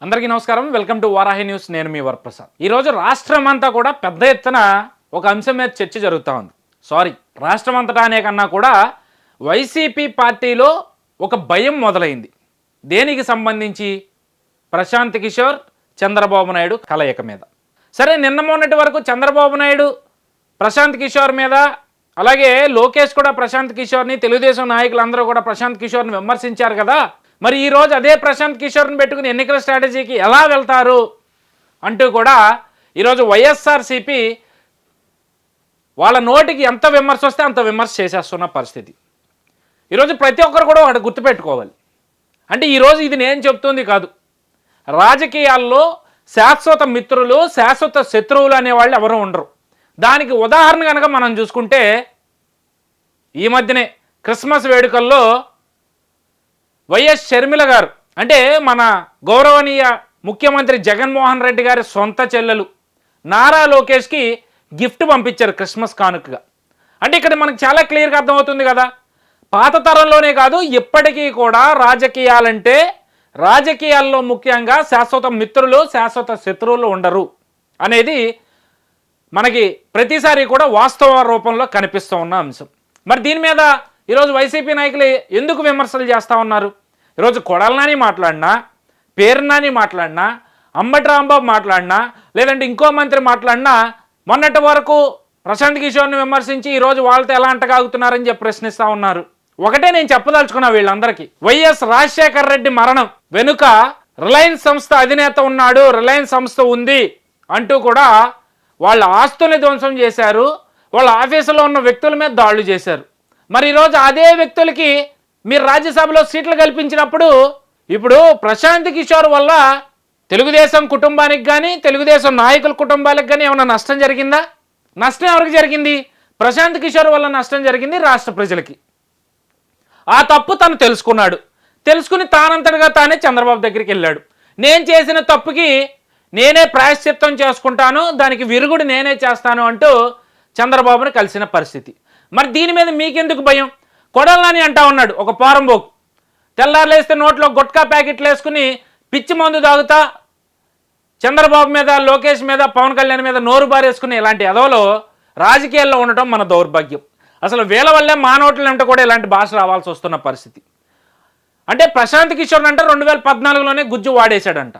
అందరికీ నమస్కారం. Welcome to Varahi news. నేను మీ వరప్రసాద్. ఈరోజు రాష్ట్రం అంతా కూడా పెద్ద ఎత్తున ఒక అంశం మీద చర్చ జరుగుతూ ఉంది. రాష్ట్రం అంతటా అనే కన్నా కూడా వైసీపీ పార్టీలో ఒక భయం మొదలైంది. దేనికి సంబంధించి? ప్రశాంత్ కిషోర్, చంద్రబాబు నాయుడు కలయిక మీద. సరే, నిన్న మొన్నటి వరకు చంద్రబాబు నాయుడు ప్రశాంత్ కిషోర్ మీద, అలాగే లోకేష్ కూడా ప్రశాంత్ కిషోర్ని, తెలుగుదేశం నాయకులందరూ కూడా ప్రశాంత్ కిషోర్ని విమర్శించారు కదా. మరి ఈరోజు అదే ప్రశాంత్ కిషోర్ని పెట్టుకుని ఎన్నికల స్ట్రాటజీకి ఎలా వెళ్తారు అంటూ కూడా ఈరోజు వైఎస్ఆర్సీపీ వాళ్ళ నోటికి ఎంత విమర్శ వస్తే అంత విమర్శ చేసేస్తున్న పరిస్థితి. ఈరోజు ప్రతి ఒక్కరు కూడా ఒకటి గుర్తుపెట్టుకోవాలి. అంటే ఈరోజు ఇది నేను చెప్తుంది కాదు. రాజకీయాల్లో శాశ్వత మిత్రులు, శాశ్వత శత్రువులు అనేవాళ్ళు ఎవరు ఉండరు. దానికి ఉదాహరణ కనుక మనం చూసుకుంటే, ఈ మధ్యనే క్రిస్మస్ వేడుకల్లో వైఎస్ షర్మిల గారు, అంటే మన గౌరవనీయ ముఖ్యమంత్రి జగన్మోహన్ రెడ్డి గారి సొంత చెల్లెలు నారా లోకేష్కి గిఫ్ట్ పంపించారు క్రిస్మస్ కానుకగా. అంటే ఇక్కడ మనకు చాలా క్లియర్గా అర్థమవుతుంది కదా, పాత తరంలోనే కాదు ఇప్పటికీ కూడా రాజకీయాలంటే, రాజకీయాల్లో ముఖ్యంగా శాశ్వత మిత్రులు, శాశ్వత శత్రువులు ఉండరు అనేది మనకి ప్రతిసారి కూడా వాస్తవ రూపంలో కనిపిస్తూ ఉన్న అంశం. మరి దీని మీద ఈరోజు వైసీపీ నాయకులు ఎందుకు విమర్శలు చేస్తూ ఉన్నారు? ఈరోజు కొడాలి నాని మాట్లాడినా, పేరు నాని మాట్లాడినా, అంబటి రాంబాబు మాట్లాడినా, లేదంటే ఇంకో మంత్రి మాట్లాడినా, మొన్నటి వరకు ప్రశాంత్ కిషోర్ని విమర్శించి ఈరోజు వాళ్ళతో ఎలా అంటగాగుతున్నారని చెప్పి ప్రశ్నిస్తూ ఉన్నారు. ఒకటే నేను చెప్పదలుచుకున్నా వీళ్ళందరికీ, వైఎస్ రాజశేఖర రెడ్డి మరణం వెనుక రిలయన్స్ సంస్థ అధినేత ఉన్నాడు, రిలయన్స్ సంస్థ ఉంది అంటూ కూడా వాళ్ళ ఆస్తుల్ని ధ్వంసం చేశారు, వాళ్ళ ఆఫీసులో ఉన్న వ్యక్తుల మీద దాడులు చేశారు. మరి ఈరోజు అదే వ్యక్తులకి మీరు రాజ్యసభలో సీట్లు కల్పించినప్పుడు, ఇప్పుడు ప్రశాంత్ కిషోర్ వల్ల తెలుగుదేశం కుటుంబానికి కానీ, తెలుగుదేశం నాయకుల కుటుంబాలకు కానీ ఏమైనా నష్టం జరిగిందా? నష్టం ఎవరికి జరిగింది? ప్రశాంత్ కిషోర్ వల్ల నష్టం జరిగింది రాష్ట్ర ప్రజలకి. ఆ తప్పు తను తెలుసుకున్నాడు. తెలుసుకుని తానంతటిగా తానే చంద్రబాబు దగ్గరికి వెళ్ళాడు. నేను చేసిన తప్పుకి నేనే ప్రాయశ్చిత్తం చేసుకుంటాను, దానికి విరుగుడు నేనే చేస్తాను అంటూ చంద్రబాబుని కలిసిన పరిస్థితి. మరి దీని మీద మీకెందుకు భయం? కొడాలి నాని అంటా ఉన్నాడు, ఒక పోరంబోకు తెల్లారులేస్తే నోట్లో గుట్కా ప్యాకెట్లు వేసుకుని పిచ్చి మందు తాగుతా చంద్రబాబు మీద, లోకేష్ మీద, పవన్ కళ్యాణ్ మీద నోరు బారేసుకుని ఇలాంటి ఎదవలో రాజకీయాల్లో ఉండటం మన దౌర్భాగ్యం. అసలు వీళ్ళ వల్లే మా నోట్ల వెంట కూడా ఇలాంటి భాష రావాల్సి వస్తున్న పరిస్థితి. అంటే ప్రశాంత్ కిషోర్ అంటే 2014లోనే గుజ్జు వాడేశాడంట.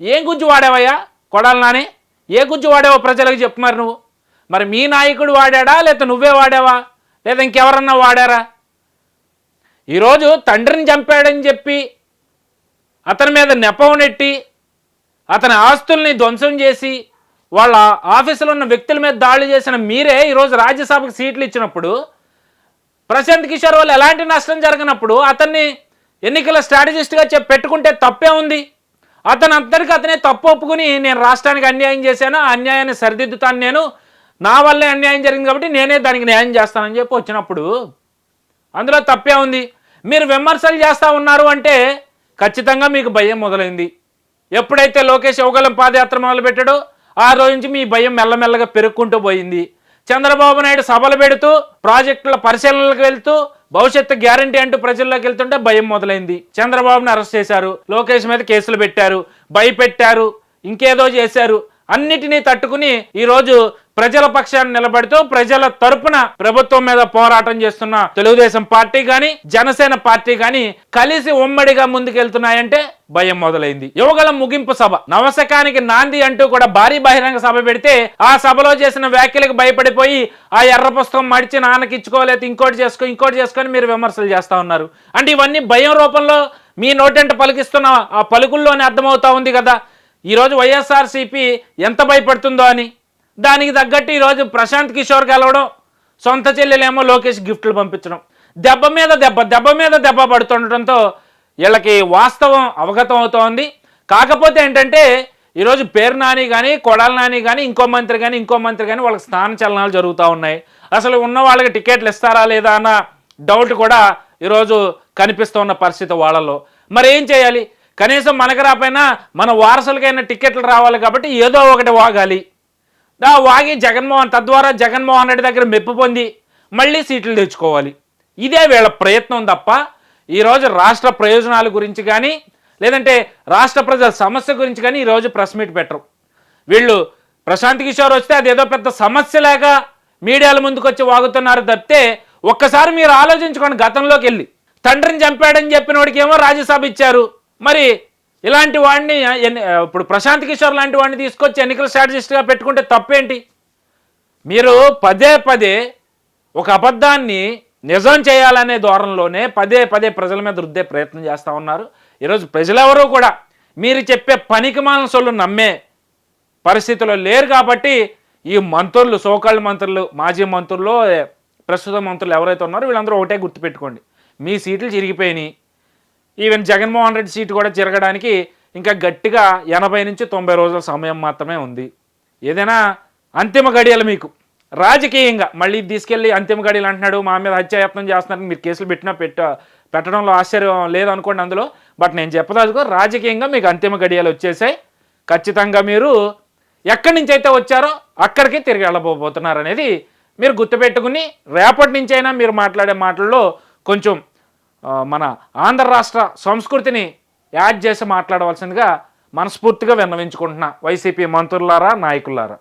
ఏం గుజ్జు వాడావయ్యా కొడాలి నాని? ఏ గుజ్జు వాడావో ప్రజలకు చెప్పు. మరి నువ్వు, మరి మీ నాయకుడు వాడాడా, లేదా నువ్వే వాడావా, లేదా ఇంకెవరన్నా వాడారా? ఈరోజు తండ్రిని చంపాడని చెప్పి అతని మీద నెపం నెట్టి, అతని ఆస్తుల్ని ధ్వంసం చేసి, వాళ్ళ ఆఫీసులో ఉన్న వ్యక్తుల మీద దాడులు చేసిన మీరే ఈరోజు రాజ్యసభకు సీట్లు ఇచ్చినప్పుడు, ప్రశాంత్ కిషోర్ వల్ల ఎలాంటి నష్టం జరగనప్పుడు అతన్ని ఎన్నికల స్ట్రాటజిస్ట్గా పెట్టుకుంటే తప్పే ఉంది? అతనికి అతనే తప్పు ఒప్పుకుని, నేను రాష్ట్రానికి అన్యాయం చేశాను, ఆ అన్యాయాన్ని సరిదిద్దుతాను, నేను నా వల్లే అన్యాయం జరిగింది కాబట్టి నేనే దానికి న్యాయం చేస్తానని చెప్పి వచ్చినప్పుడు అందులో తప్పే ఉంది? మీరు విమర్శలు చేస్తూ ఉన్నారు అంటే ఖచ్చితంగా మీకు భయం మొదలైంది. ఎప్పుడైతే లోకేష్ యువగలం పాదయాత్ర మొదలుపెట్టాడో ఆ రోజు నుంచి మీ భయం మెల్లమెల్లగా పెరుక్కుంటూ పోయింది. చంద్రబాబు నాయుడు సభలు పెడుతూ, ప్రాజెక్టుల పరిశీలనలకు వెళ్తూ, భవిష్యత్తు గ్యారంటీ అంటూ ప్రజల్లోకి వెళ్తుంటే భయం మొదలైంది. చంద్రబాబుని అరెస్ట్ చేశారు, లోకేష్ మీద కేసులు పెట్టారు, భయపెట్టారు, ఇంకేదో చేశారు. అన్నిటినీ తట్టుకుని ఈరోజు ప్రజల పక్షాన్ని నిలబడుతూ ప్రజల తరపున ప్రభుత్వం మీద పోరాటం చేస్తున్న తెలుగుదేశం పార్టీ కానీ, జనసేన పార్టీ కానీ కలిసి ఉమ్మడిగా ముందుకెళ్తున్నాయంటే భయం మొదలైంది. యువగలం ముగింపు సభ, నవశకానికి నాంది అంటూ కూడా భారీ బహిరంగ సభ పెడితే ఆ సభలో చేసిన వ్యాఖ్యలకు భయపడిపోయి ఆ ఎర్ర పుస్తకం మడిచి నాన్నకిచ్చుకోలేదు, ఇంకోటి చేసుకొని మీరు విమర్శలు చేస్తా ఉన్నారు. అంటే ఇవన్నీ భయం రూపంలో మీ నోటెంట పలికిస్తున్న ఆ పలుకుల్లోనే అర్థమవుతా ఉంది కదా ఈరోజు వైఎస్ఆర్సీపీ ఎంత భయపడుతుందో అని. దానికి తగ్గట్టు ఈరోజు ప్రశాంత్ కిషోర్ గెలవడం, సొంత చెల్లెలేమో లోకేష్ గిఫ్ట్లు పంపించడం, దెబ్బ మీద దెబ్బ పడుతుండటంతో వీళ్ళకి వాస్తవం అవగతం అవుతోంది. కాకపోతే ఏంటంటే ఈరోజు పేరు నాని కానీ, కొడాలి నాని కానీ, ఇంకో మంత్రి కానీ వాళ్ళకి స్థాన చలనాలు జరుగుతూ ఉన్నాయి. అసలు ఉన్న వాళ్ళకి టికెట్లు ఇస్తారా లేదా అన్న డౌట్ కూడా ఈరోజు కనిపిస్తున్న పరిస్థితి వాళ్ళలో. మరి ఏం చేయాలి? కనీసం మనకు రాపోయినా మన వారసులకైనా టికెట్లు రావాలి కాబట్టి ఏదో ఒకటి వాగాలి. వాగి తద్వారా జగన్మోహన్ రెడ్డి దగ్గర మెప్పు పొంది మళ్ళీ సీట్లు తెచ్చుకోవాలి. ఇదే వీళ్ళ ప్రయత్నం తప్ప ఈరోజు రాష్ట్ర ప్రయోజనాల గురించి కానీ, లేదంటే రాష్ట్ర ప్రజల సమస్య గురించి కానీ ఈరోజు ప్రెస్ మీట్ పెట్టరు. వీళ్ళు ప్రశాంత్ కిషోర్ వస్తే అదేదో పెద్ద సమస్యలాగా మీడియాల ముందుకు వచ్చి వాగుతున్నారు తప్పితే ఒక్కసారి మీరు ఆలోచించుకోండి. గతంలోకి వెళ్ళి తండ్రిని చంపాడని చెప్పిన వాడికి ఏమో రాజ్యసభ ఇచ్చారు. మరి ఇలాంటి వాడిని ఇప్పుడు ప్రశాంత్ కిషోర్ లాంటి వాడిని తీసుకొచ్చి ఎన్నికల స్ట్రాటజిస్ట్గా పెట్టుకుంటే తప్పేంటి? మీరు పదే పదే ఒక అబద్ధాన్ని నిజం చేయాలనే ధోరణిలోనే పదే పదే ప్రజల మీద రుద్దే ప్రయత్నం చేస్తూ ఉన్నారు. ఈరోజు ప్రజలెవరూ కూడా మీరు చెప్పే పనికిమాలిన సొల్లు నమ్మే పరిస్థితిలో లేరు. కాబట్టి ఈ మంత్రులు, సోకాళ్ళ మంత్రులు, మాజీ మంత్రులు, ప్రస్తుత మంత్రులు ఎవరైతే ఉన్నారో వీళ్ళందరూ ఒకటే గుర్తుపెట్టుకోండి, మీ సీట్లు చిరిగిపోయినాయి. ఈవెన్ జగన్మోహన్ రెడ్డి సీటు కూడా తిరగడానికి ఇంకా గట్టిగా 80 నుంచి 90 రోజుల సమయం మాత్రమే ఉంది. ఏదైనా అంతిమ గడియలు మీకు రాజకీయంగా మళ్ళీ తీసుకెళ్ళి అంతిమ గడియలు అంటున్నాడు, మా మీద హత్యాయత్నం చేస్తున్నారని మీరు కేసులు పెట్టడంలో ఆశ్చర్యం లేదనుకోండి అందులో. బట్ నేను చెప్పదలుచుకో, రాజకీయంగా మీకు అంతిమ గడియలు వచ్చేసాయి. ఖచ్చితంగా మీరు ఎక్కడి నుంచి అయితే వచ్చారో అక్కడికి తిరిగి వెళ్ళబోతున్నారు అనేది మీరు గుర్తుపెట్టుకుని రేపటి నుంచైనా మీరు మాట్లాడే మాటల్లో కొంచెం మన ఆంధ్ర రాష్ట్ర సంస్కృతిని యాడ్ చేసి మాట్లాడవలసిందిగా మనస్ఫూర్తిగా విన్నవించుకుంటున్నా వైసీపీ మంత్రులారా, నాయకులారా.